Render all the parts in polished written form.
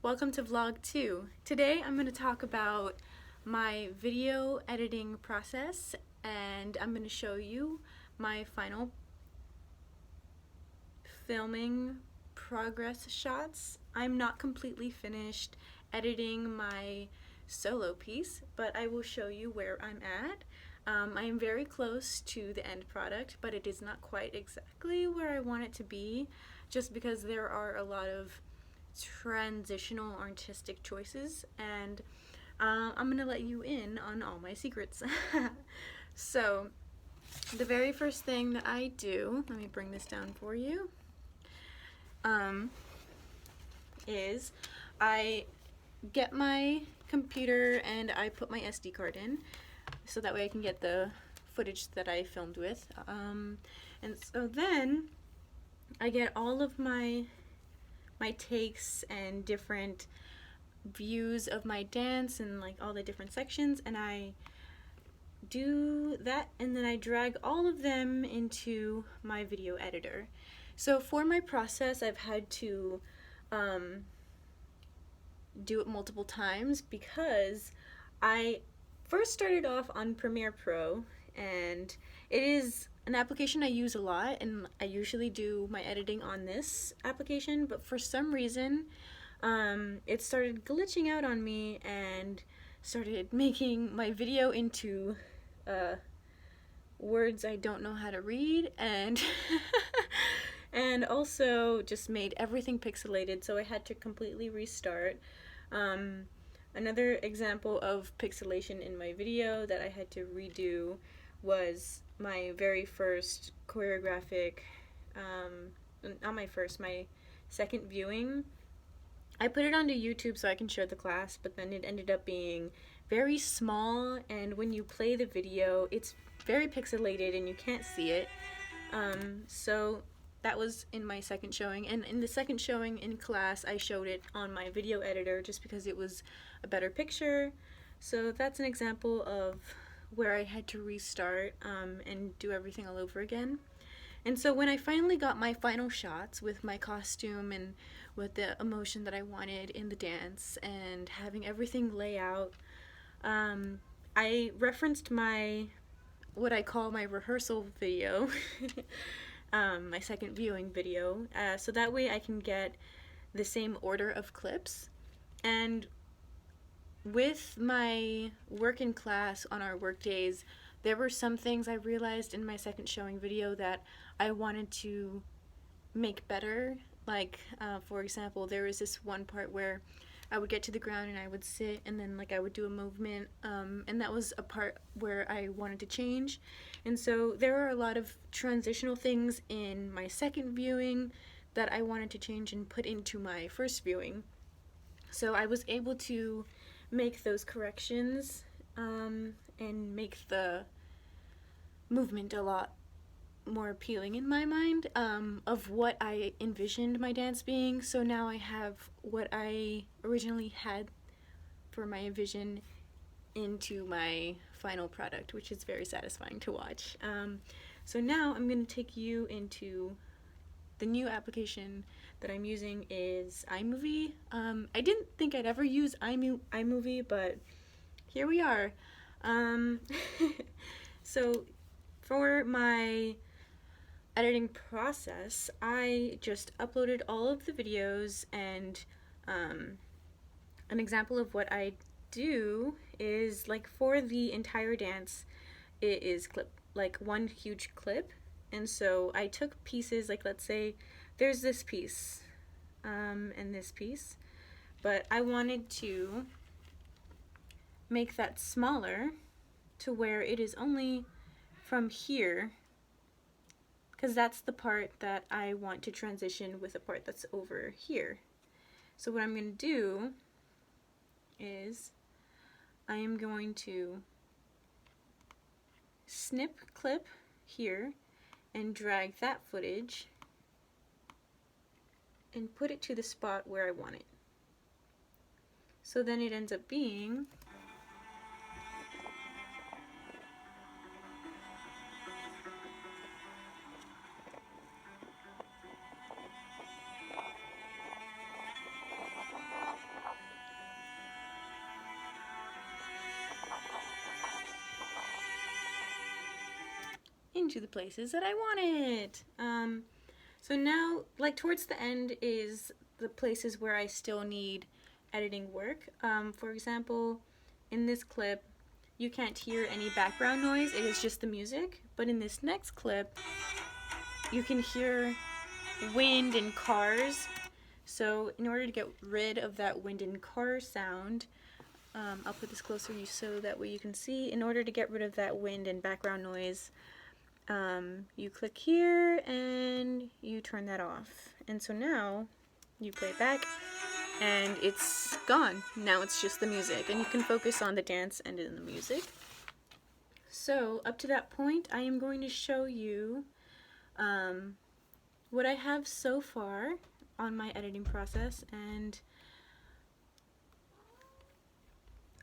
Welcome to Vlog 2. Today I'm going to talk about my video editing process and I'm going to show you my final filming progress shots. I'm not completely finished editing my solo piece, but I will show you where I'm at. I am very close to the end product, but it is not quite exactly where I want it to be, just because there are a lot of transitional artistic choices, and I'm gonna let you in on all my secrets. So the very first thing that I do, let me bring this down for you, is I get my computer and I put my SD card in so that way I can get the footage that I filmed with, and so then I get all of my takes and different views of my dance and like all the different sections, and I do that and then I drag all of them into my video editor. So for my process I've had to do it multiple times because I first started off on Premiere Pro, and it is an application I use a lot, and I usually do my editing on this application, but for some reason it started glitching out on me and started making my video into words I don't know how to read, and and also just made everything pixelated, so I had to completely restart. Another example of pixelation in my video that I had to redo was my very first choreographic, not my first, my second viewing. I put it onto YouTube so I can show the class, but then it ended up being very small, and when you play the video, it's very pixelated and you can't see it. So that was in my second showing, and in the second showing in class I showed it on my video editor just because it was a better picture. So that's an example of where I had to restart and do everything all over again. And so when I finally got my final shots with my costume and with the emotion that I wanted in the dance and having everything lay out, I referenced what I call my rehearsal video, my second viewing video, so that way I can get the same order of clips. And with my work in class on our work days, there were some things I realized in my second showing video that I wanted to make better. Like, for example, there was this one part where I would get to the ground and I would sit, and then like I would do a movement, and that was a part where I wanted to change. And so there are a lot of transitional things in my second viewing that I wanted to change and put into my first viewing. So I was able to make those corrections and make the movement a lot more appealing in my mind, of what I envisioned my dance being. So now I have what I originally had for my vision into my final product, which is very satisfying to watch. So now I'm going to take you into the new application that I'm using is iMovie. I didn't think I'd ever use iMovie, but here we are. So for my editing process, I just uploaded all of the videos, and an example of what I do is, like, for the entire dance, it is like one huge clip, and so I took pieces, like let's say there's this piece and this piece, but I wanted to make that smaller to where it is only from here, because that's the part that I want to transition with the part that's over here. So what I'm going to do is I am going to snip clip here and drag that footage and put it to the spot where I want it. So then it ends up being into the places that I want it. So now, like towards the end is the places where I still need editing work. For example, in this clip, you can't hear any background noise, it is just the music. But in this next clip, you can hear wind and cars. So in order to get rid of that wind and car sound, I'll put this closer so that way you can see. In order to get rid of that wind and background noise, you click here and you turn that off. And so now you play it back and it's gone. Now it's just the music and you can focus on the dance and in the music. So up to that point, I am going to show you what I have so far on my editing process, and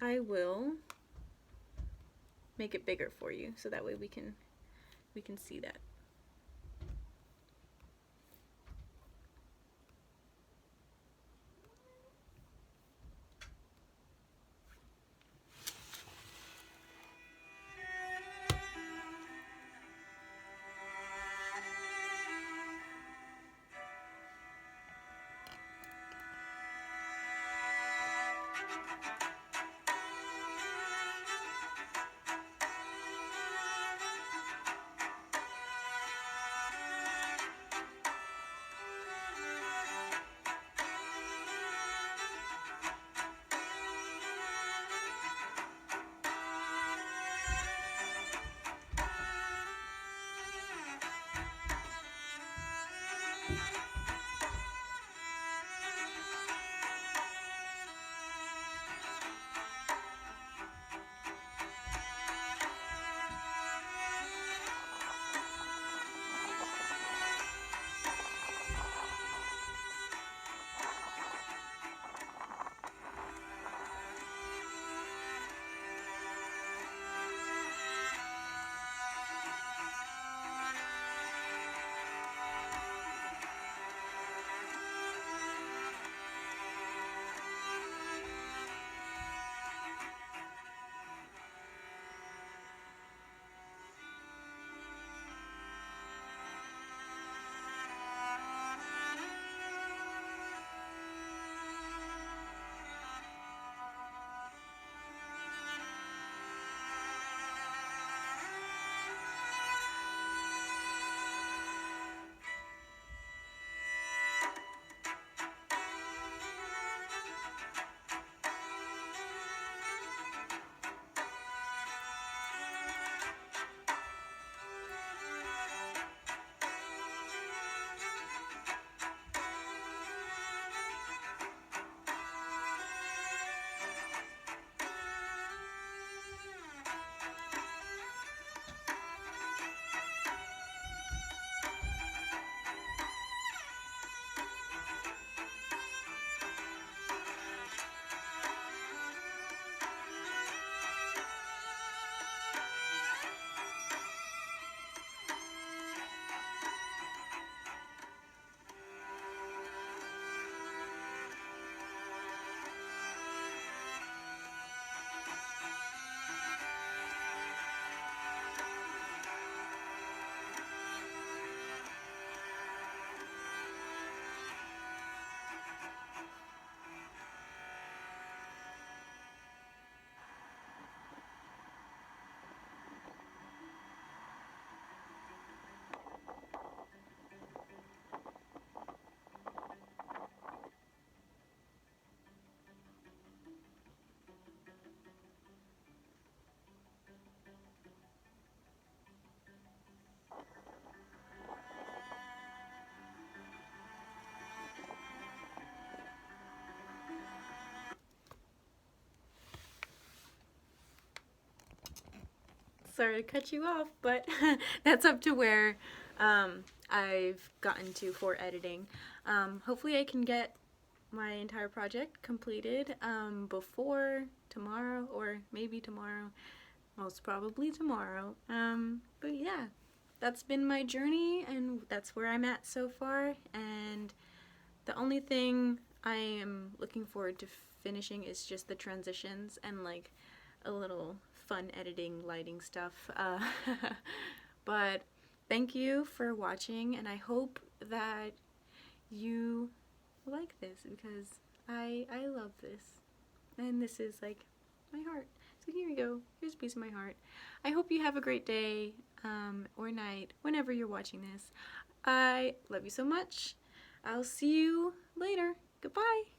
I will make it bigger for you so that way we can see that. Sorry to cut you off, but that's up to where I've gotten to for editing. Hopefully I can get my entire project completed before tomorrow, or maybe tomorrow, most probably tomorrow. But yeah, that's been my journey and that's where I'm at so far, and the only thing I am looking forward to finishing is just the transitions and like a little fun editing lighting stuff. But thank you for watching, and I hope that you like this because I love this. And this is like my heart. So here you go. Here's a piece of my heart. I hope you have a great day or night whenever you're watching this. I love you so much. I'll see you later. Goodbye.